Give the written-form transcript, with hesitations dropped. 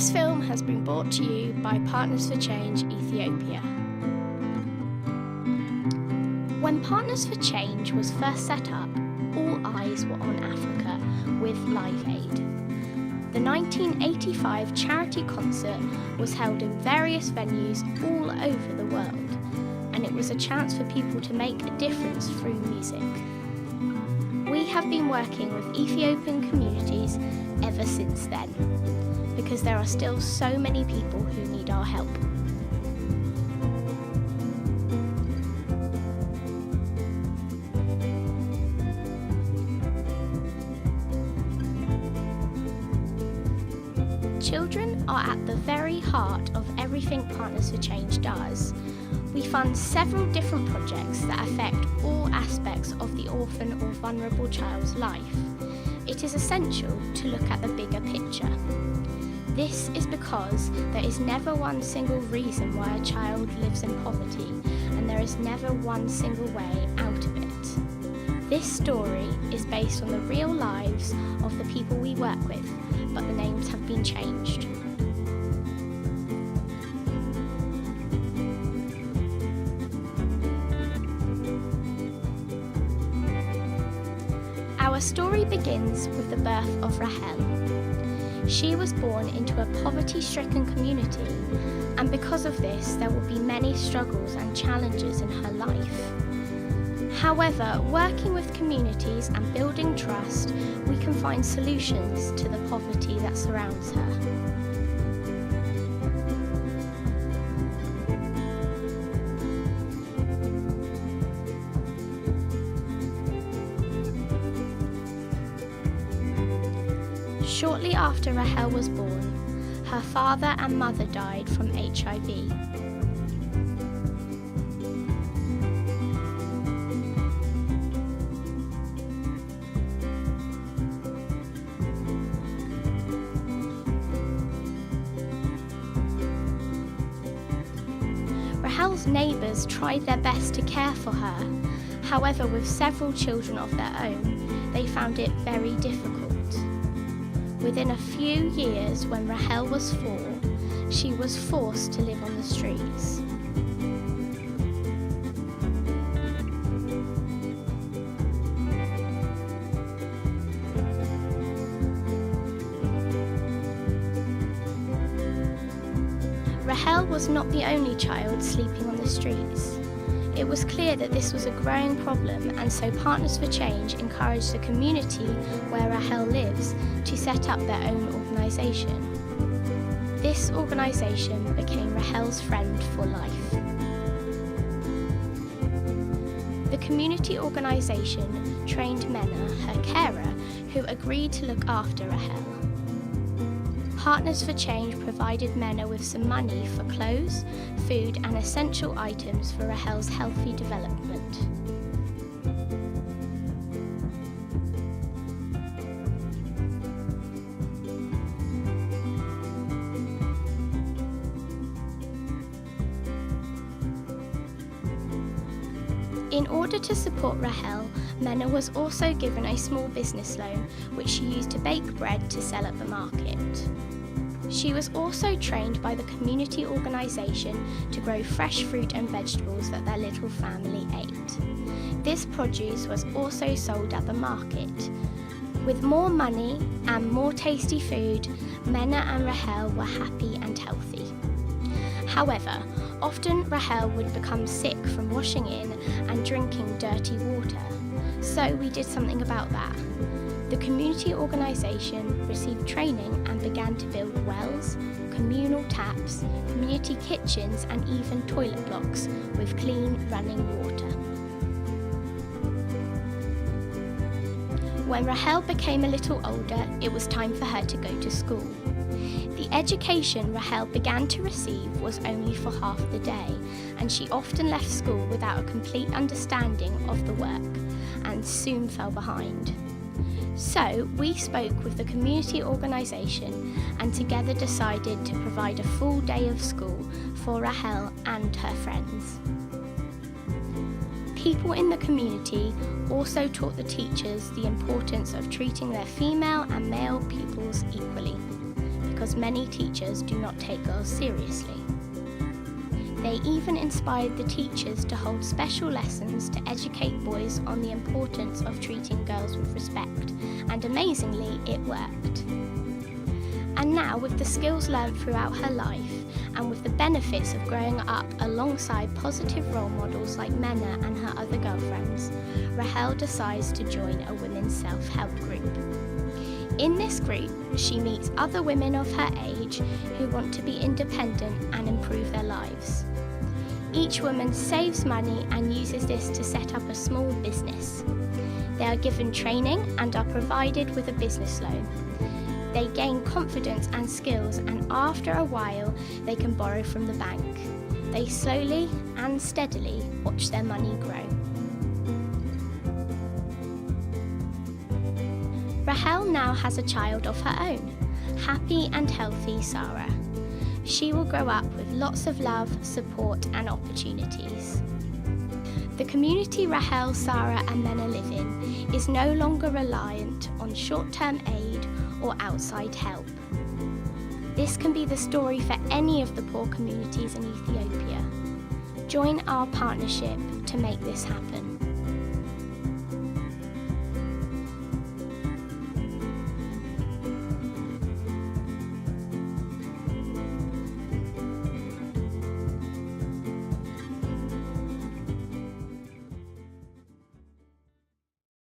This film has been brought to you by Partners for Change Ethiopia. When Partners for Change was first set up, all eyes were on Africa with Live Aid. The 1985 charity concert was held in various venues all over the world, and it was a chance for people to make a difference through music. We have been working with Ethiopian communities ever since then, because there are still so many people who need our help. Children are at the very heart of everything Partners for Change does. We fund several different projects that affect all aspects of the orphan or vulnerable child's life. It is essential to look at the bigger picture. This is because there is never one single reason why a child lives in poverty, and there is never one single way out of it. This story is based on the real lives of the people we work with, but the names have been changed. Our story begins with the birth of Rahel. She was born into a poverty-stricken community, and because of this, there will be many struggles and challenges in her life. However, working with communities and building trust, we can find solutions to the poverty that surrounds her. Shortly after Rahel was born, her father and mother died from HIV. Rahel's neighbours tried their best to care for her. However, with several children of their own, they found it very difficult. Within a few years, when Rahel was 4, she was forced to live on the streets. Rahel was not the only child sleeping on the streets. It was clear that this was a growing problem, and so Partners for Change encouraged the community where Rahel lives to set up their own organisation. This organisation became Rahel's Friend for Life. The community organisation trained Mena, her carer, who agreed to look after Rahel. Partners for Change provided Mena with some money for clothes, food and essential items for Rahel's healthy development. In order to support Rahel, Mena was also given a small business loan which she used to bake bread to sell at the market. She was also trained by the community organisation to grow fresh fruit and vegetables that their little family ate. This produce was also sold at the market. With more money and more tasty food, Mena and Rahel were happy and healthy. However, often Rahel would become sick from washing in and drinking dirty water, so we did something about that. The community organisation received training and began to build wells, communal taps, community kitchens and even toilet blocks with clean running water. When Rahel became a little older, it was time for her to go to school. The education Rahel began to receive was only for half the day, and she often left school without a complete understanding of the work and soon fell behind. So we spoke with the community organisation and together decided to provide a full day of school for Rahel and her friends. People in the community also taught the teachers the importance of treating their female and male pupils equally, because many teachers do not take girls seriously. They even inspired the teachers to hold special lessons to educate boys on the importance of treating girls with respect, and amazingly, it worked. And now, with the skills learned throughout her life, and with the benefits of growing up alongside positive role models like Mena and her other girlfriends, Rahel decides to join a women's self-help group. In this group, she meets other women of her age who want to be independent and improve their lives. Each woman saves money and uses this to set up a small business. They are given training and are provided with a business loan. They gain confidence and skills, and after a while, they can borrow from the bank. They slowly and steadily watch their money grow. Rahel now has a child of her own, happy and healthy Sarah. She will grow up with lots of love, support and opportunities. The community Rahel, Sarah and Mena live in is no longer reliant on short-term aid or outside help. This can be the story for any of the poor communities in Ethiopia. Join our partnership to make this happen.